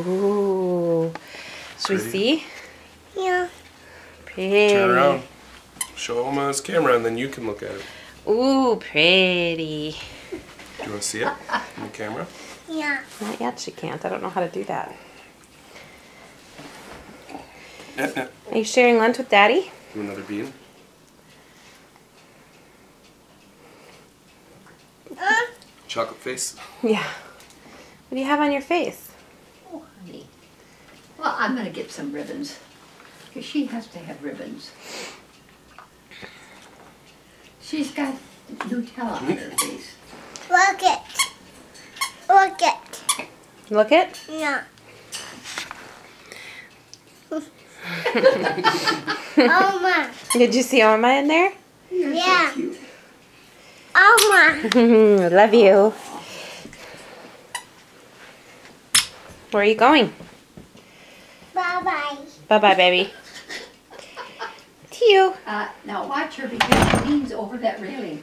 Ooh. Should we see? Yeah. Pretty. Turn around. Show Oma's camera and then you can look at it. Ooh, pretty. Do you want to see it in the camera? Yeah. Not yet, she can't. I don't know how to do that. Are you sharing lunch with Daddy? Do another bean. Chocolate face. Yeah. What do you have on your face? Oh, honey. Well, I'm going to get some ribbons. Because she has to have ribbons. She's got Nutella on her face. Look it. Look it. Look it. Yeah. Oma. Did you see Oma in there? You're Yeah. so cute. Oma. Love you. Where are you going? Bye-bye. Bye-bye, baby. To you. Now watch her because she leans over that railing.